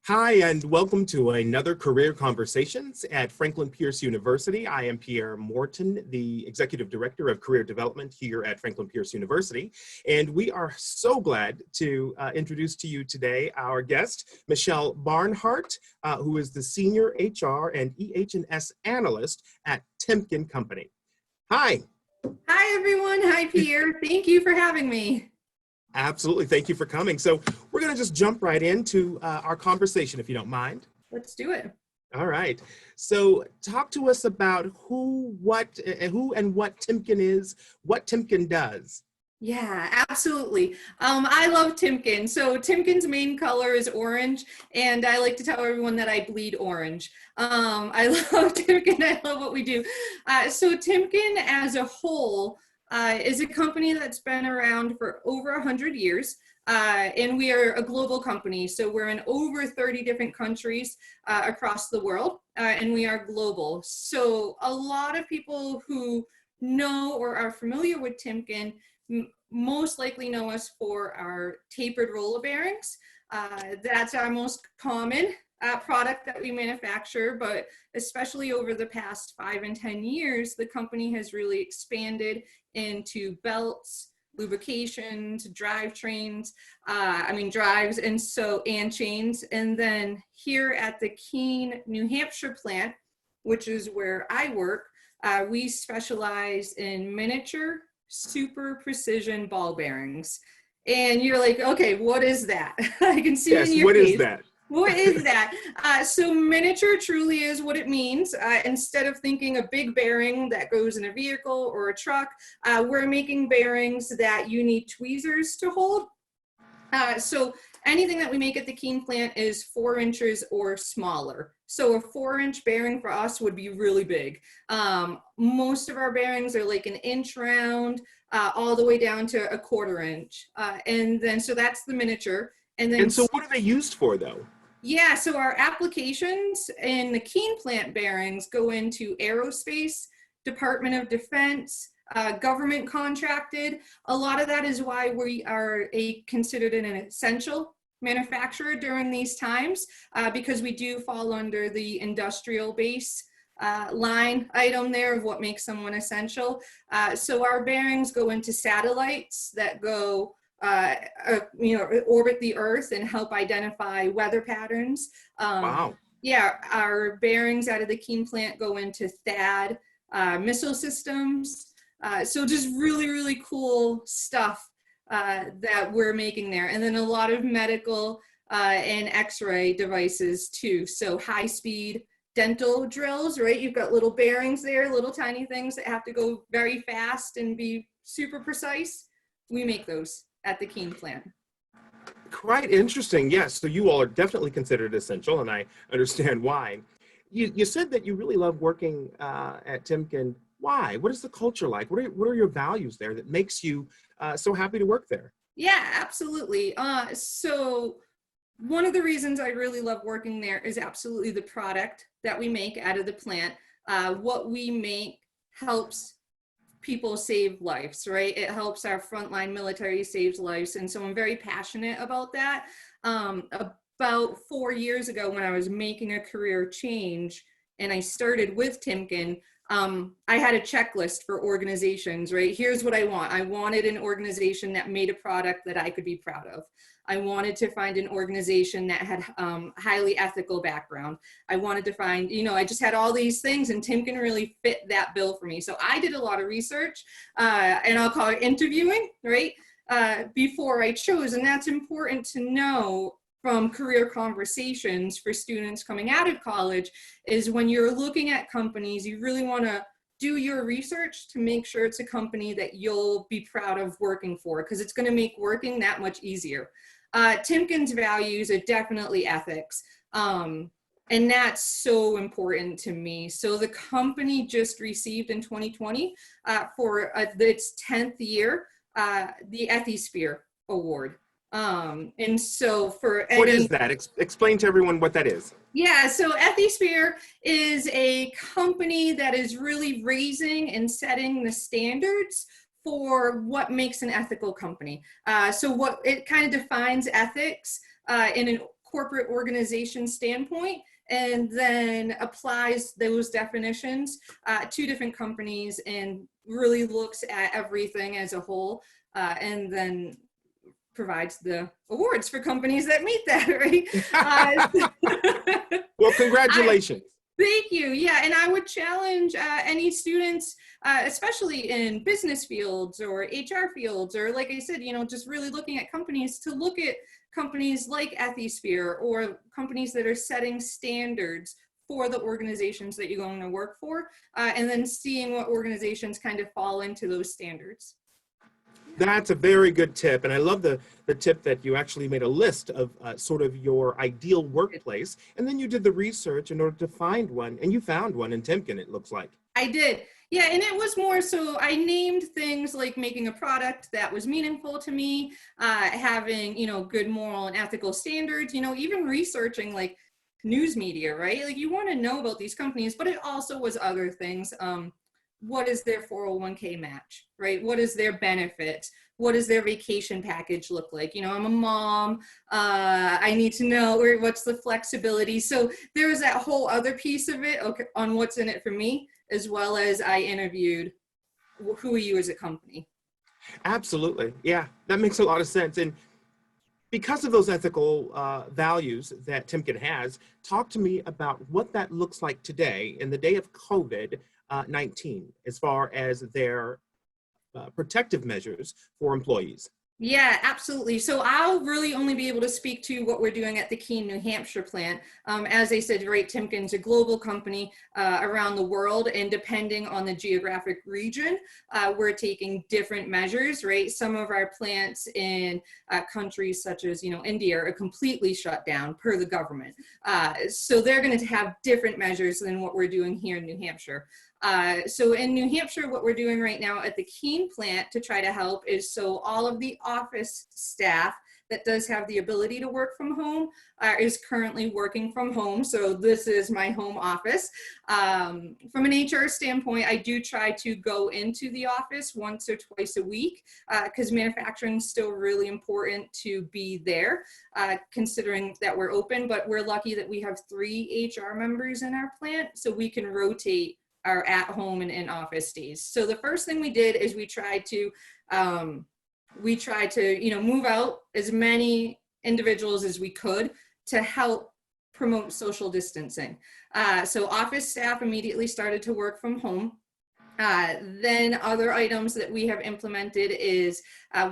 Hi, and welcome to another Career Conversations at Franklin Pierce University. I am Pierre Morton, the Executive Director of Career Development here at Franklin Pierce University. And we are so glad to introduce to you today our guest, Michelle Barnhart, who is the Senior HR and EH&S Analyst at Timken Company. Hi. Hi, everyone. Hi, Pierre. Thank you for having me. Absolutely. Thank you for coming. So we're going to just jump right into our conversation, if you don't mind. Let's do it. All right. So talk to us about who and what Timken is, what Timken does. Yeah, absolutely. I love Timken. So Timken's main color is orange, and I like to tell everyone that I bleed orange. I love Timken. I love what we do. So Timken as a whole is a company that's been around for over 100 years. And we are a global company. So we're in over 30 different countries across the world, and we are global. So a lot of people who know or are familiar with Timken most likely know us for our tapered roller bearings. That's our most common product that we manufacture, but especially over the past 5 and 10 years, the company has really expanded into belts, lubrications, drives, and chains. And then here at the Keene, New Hampshire plant, which is where I work, we specialize in miniature super precision ball bearings. And you're like, okay, what is that? I can see in your What face. is that? What is that? So miniature truly is what it means. Instead of thinking a big bearing that goes in a vehicle or a truck, we're making bearings that you need tweezers to hold. So anything that we make at the Keene plant is 4 inches or smaller. So a 4-inch bearing for us would be really big. Most of our bearings are like 1 inch round, all the way down to 1/4 inch. And then, so that's the miniature. And so what are they used for though? Yeah, so our applications in the Keene plant bearings go into aerospace, Department of Defense, government contracted. A lot of that is why we are considered an essential manufacturer during these times, because we do fall under the industrial base line item there of what makes someone essential. So our bearings go into satellites that go orbit the Earth and help identify weather patterns. Wow. Yeah, our bearings out of the Keene plant go into THAAD missile systems. So just really, really cool stuff that we're making there. And then a lot of medical and x-ray devices too. So high speed dental drills, right? You've got little bearings there, little tiny things that have to go very fast and be super precise. We make those at the Keene plant. Quite interesting. Yes. So you all are definitely considered essential, and I understand why. You said that you really love working at Timken. Why? What is the culture like? What are your values there that makes you so happy to work there? Yeah, absolutely. So one of the reasons I really love working there is absolutely the product that we make out of the plant. What we make helps people save lives, right? It helps our frontline military save lives. And so I'm very passionate about that. About 4 years ago, when I was making a career change and I started with Timken, I had a checklist for organizations, right? Here's what I want. I wanted an organization that made a product that I could be proud of. I wanted to find an organization that had highly ethical background. I wanted to find, I just had all these things, and Timken really fit that bill for me. So I did a lot of research, and I'll call it interviewing, right? Before I chose, and that's important to know from career conversations for students coming out of college, is when you're looking at companies, you really want to do your research to make sure it's a company that you'll be proud of working for, because it's going to make working that much easier. Timken's values are definitely ethics, and that's so important to me. So the company just received in 2020 for its 10th year the Ethisphere Award. And so for What is that? Explain to everyone what that is. Yeah, so Ethisphere is a company that is really raising and setting the standards for what makes an ethical company. So what it kind of defines ethics in a corporate organization standpoint, and then applies those definitions to different companies and really looks at everything as a whole, and then provides the awards for companies that meet that, right? Well, congratulations. Thank you. Yeah, and I would challenge any students, especially in business fields or HR fields, or like I said, just really looking at companies, to look at companies like Ethisphere or companies that are setting standards for the organizations that you're going to work for, and then seeing what organizations kind of fall into those standards. That's a very good tip. And I love the tip that you actually made a list of sort of your ideal workplace. And then you did the research in order to find one. And you found one in Timken, it looks like. I did. Yeah, and it was more so I named things like making a product that was meaningful to me, having, good moral and ethical standards, even researching like news media, right? Like you want to know about these companies, but it also was other things. What is their 401k match, right? What is their benefits? What does their vacation package look like? I'm a mom, I need to know what's the flexibility. So there's that whole other piece of it, okay, on what's in it for me, as well as I interviewed who are you as a company. Absolutely. Yeah, that makes a lot of sense. And because of those ethical values that Timken has, talk to me about what that looks like today in the day of COVID-19 as far as their protective measures for employees. Yeah, absolutely. So I'll really only be able to speak to what we're doing at the Keene, New Hampshire plant. As I said, right, Timken's a global company around the world, and depending on the geographic region, we're taking different measures, right? Some of our plants in countries such as, India are completely shut down per the government. So they're going to have different measures than what we're doing here in New Hampshire. So in New Hampshire, what we're doing right now at the Keene plant to try to help is, so all of the office staff that does have the ability to work from home is currently working from home. So this is my home office. From an HR standpoint, I do try to go into the office once or twice a week because manufacturing is still really important to be there, considering that we're open, but we're lucky that we have 3 HR members in our plant, so we can rotate our at home and in office days. So the first thing we did is we tried to move out as many individuals as we could to help promote social distancing. So office staff immediately started to work from home. Then other items that we have implemented is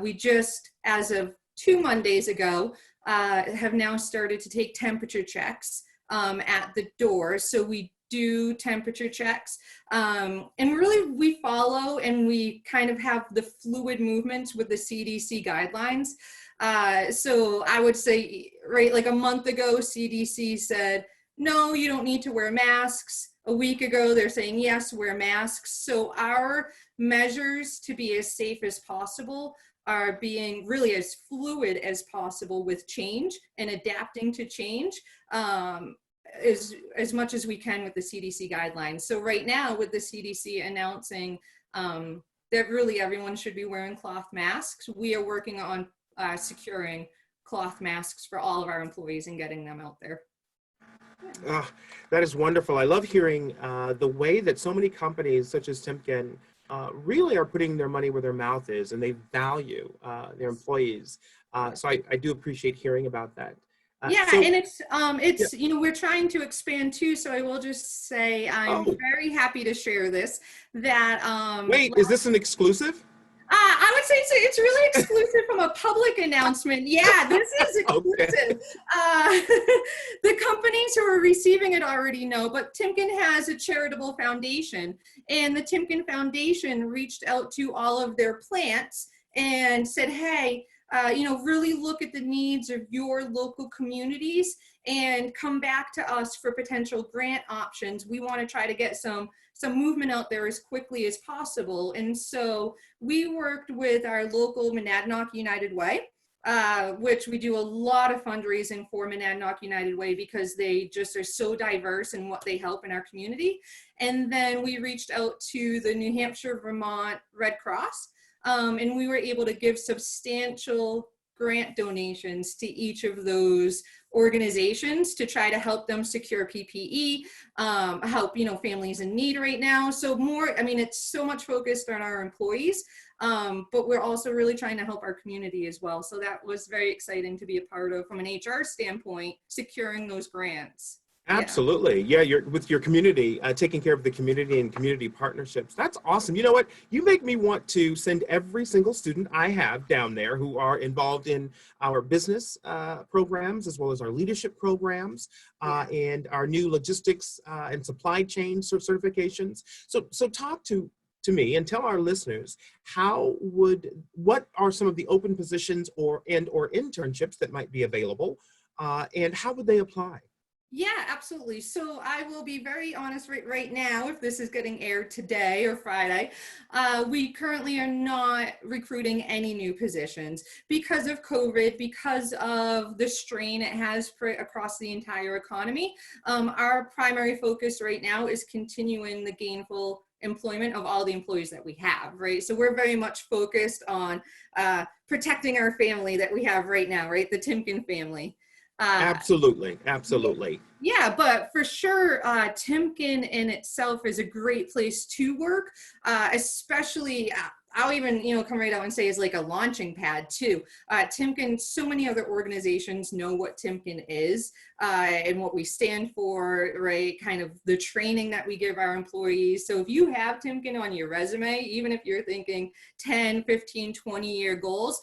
we just, as of 2 Mondays ago, have now started to take temperature checks at the door. So we do temperature checks, and really we follow and we kind of have the fluid movements with the CDC guidelines. So I would say, right, like a month ago, CDC said, no, you don't need to wear masks. A week ago, they're saying, yes, wear masks. So our measures to be as safe as possible are being really as fluid as possible with change and adapting to change. As much as we can with the CDC guidelines. So right now with the CDC announcing that really everyone should be wearing cloth masks, we are working on securing cloth masks for all of our employees and getting them out there. That is wonderful. I love hearing the way that so many companies such as Timken really are putting their money where their mouth is, and they value their employees. So I do appreciate hearing about that. Yeah, and it's yeah. We're trying to expand too, so I will just say I'm very happy to share this, that wait, is this an exclusive? I would say it's really exclusive from a public announcement. Yeah, this is exclusive. Okay. The companies who are receiving it already know, but Timken has a charitable foundation, and the Timken Foundation reached out to all of their plants and said, hey, really look at the needs of your local communities and come back to us for potential grant options. We want to try to get some movement out there as quickly as possible. And so we worked with our local Monadnock United Way, which we do a lot of fundraising for Monadnock United Way because they just are so diverse in what they help in our community. And then we reached out to the New Hampshire, Vermont Red Cross. And we were able to give substantial grant donations to each of those organizations to try to help them secure PPE, help, families in need right now. So it's so much focused on our employees, but we're also really trying to help our community as well. So that was very exciting to be a part of from an HR standpoint, securing those grants. Absolutely. Yeah, you're with your community, taking care of the community and community partnerships. That's awesome. You know what? You make me want to send every single student I have down there who are involved in our business programs, as well as our leadership programs, and our new logistics and supply chain certifications. So talk to me and tell our listeners what are some of the open positions or internships that might be available, and how would they apply? Yeah, absolutely. So I will be very honest right now, if this is getting aired today or Friday, we currently are not recruiting any new positions because of COVID, because of the strain it has across the entire economy. Our primary focus right now is continuing the gainful employment of all the employees that we have, right? So we're very much focused on protecting our family that we have right now, right? The Timken family. Absolutely. Yeah, but for sure, Timken in itself is a great place to work, especially, I'll even, come right out and say is like a launching pad too. Timken, so many other organizations know what Timken is and what we stand for, right? Kind of the training that we give our employees. So if you have Timken on your resume, even if you're thinking 10, 15, 20-year goals,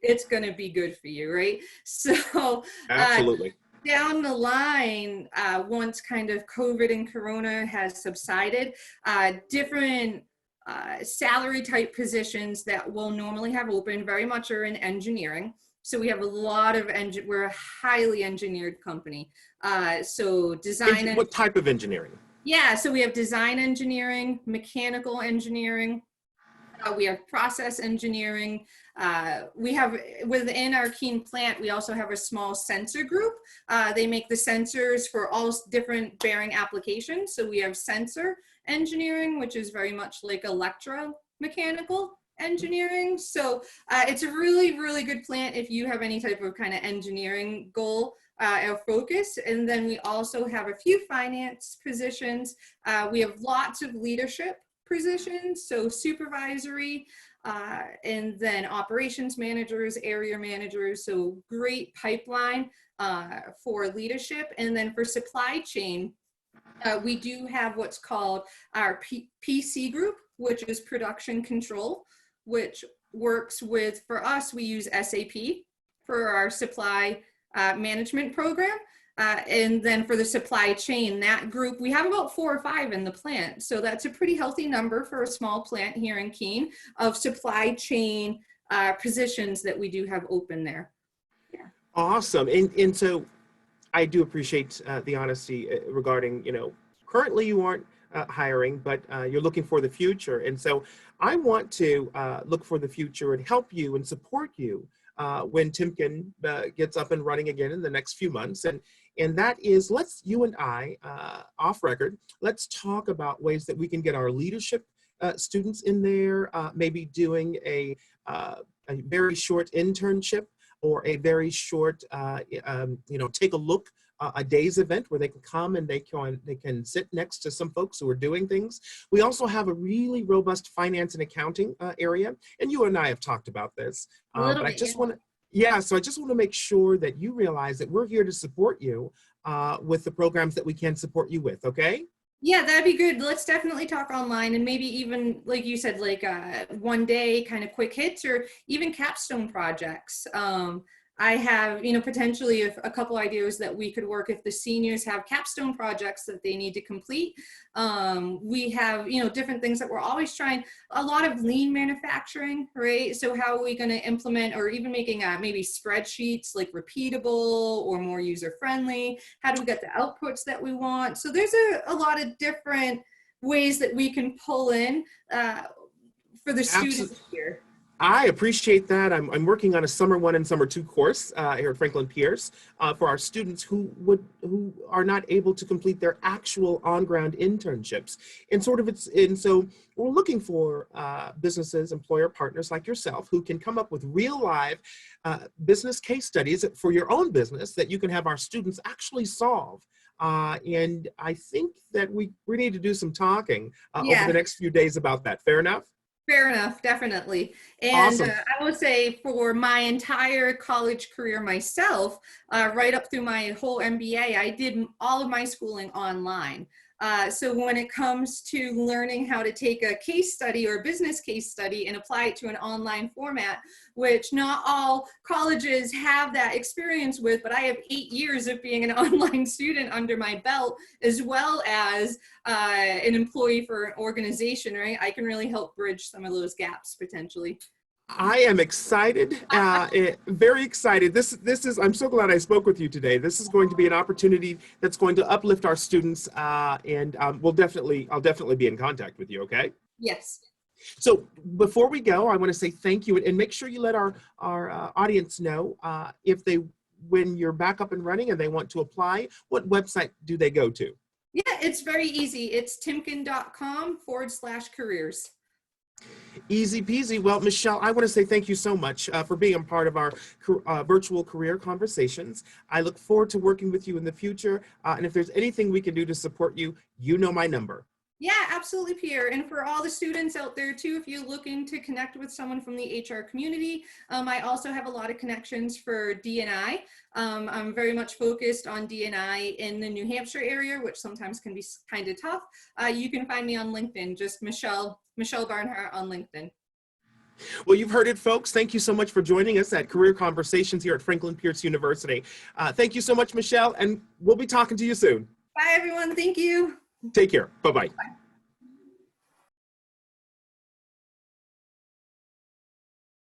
it's going to be good for you, right? So Absolutely. down the line, once kind of COVID and Corona has subsided, different salary type positions that we'll normally have open very much are in engineering. So we have a lot of we're a highly engineered company. So design. What type of engineering? Yeah, so we have design engineering, mechanical engineering. We have process engineering. We have within our Keene plant, we also have a small sensor group. They make the sensors for all different bearing applications. So we have sensor engineering, which is very much like electromechanical engineering. So it's a really, really good plant if you have any type of kind of engineering goal or focus. And then we also have a few finance positions. We have lots of leadership positions, so supervisory, and then operations managers, area managers, so great pipeline for leadership. And then for supply chain, we do have what's called our PC group, which is production control, which works with, for us, we use SAP for our supply management program. And then for the supply chain, that group, we have about 4 or 5 in the plant. So that's a pretty healthy number for a small plant here in Keene of supply chain positions that we do have open there. Yeah. Awesome. And so I do appreciate the honesty regarding, currently you aren't hiring, but you're looking for the future. And so I want to look for the future and help you and support you when Timken gets up and running again in the next few months. And that is, you and I, off record, let's talk about ways that we can get our leadership students in there, maybe doing a very short internship or a very short, take a look, a day's event where they can come and they can sit next to some folks who are doing things. We also have a really robust finance and accounting area, and you and I have talked about this. But I just want to. Yeah, so I just want to make sure that you realize that we're here to support you with the programs that we can support you with, okay? Yeah, that'd be good. Let's definitely talk online and maybe even, like you said, like one day kind of quick hits or even capstone projects. I have, potentially a couple ideas that we could work if the seniors have capstone projects that they need to complete. We have, different things that we're always trying, a lot of lean manufacturing, right? So how are we going to implement or even making maybe spreadsheets like repeatable or more user-friendly? How do we get the outputs that we want? So there's a lot of different ways that we can pull in for the students here. I appreciate that. I'm working on a summer 1 and summer 2 course here at Franklin Pierce for our students who are not able to complete their actual on-ground internships. And so we're looking for businesses, employer partners like yourself who can come up with real live business case studies for your own business that you can have our students actually solve. And I think that we need to do some talking over the Yeah. next few days about that. Fair enough? Fair enough, definitely. And Awesome. I would say for my entire college career myself, right up through my whole MBA, I did all of my schooling online. So when it comes to learning how to take a case study or a business case study and apply it to an online format, which not all colleges have that experience with, but I have 8 years of being an online student under my belt, as well as an employee for an organization, right? I can really help bridge some of those gaps potentially. I am excited, very excited. I'm so glad I spoke with you today. This is going to be an opportunity that's going to uplift our students, and I'll definitely be in contact with you, okay? Yes. So before we go, I want to say thank you, and make sure you let our audience know when you're back up and running and they want to apply, what website do they go to? Yeah, it's very easy. It's timken.com/careers. Easy peasy. Well, Michelle, I want to say thank you so much for being a part of our virtual career conversations. I look forward to working with you in the future. And if there's anything we can do to support you, you know my number. Yeah, absolutely, Pierre. And for all the students out there too, if you're looking to connect with someone from the HR community, I also have a lot of connections for D&I. I'm very much focused on D&I in the New Hampshire area, which sometimes can be kind of tough. You can find me on LinkedIn, just Michelle Barnhart on LinkedIn. Well, you've heard it, folks. Thank you so much for joining us at Career Conversations here at Franklin Pierce University. Thank you so much, Michelle, and we'll be talking to you soon. Bye, everyone. Thank you. Take care. Bye-bye. Bye.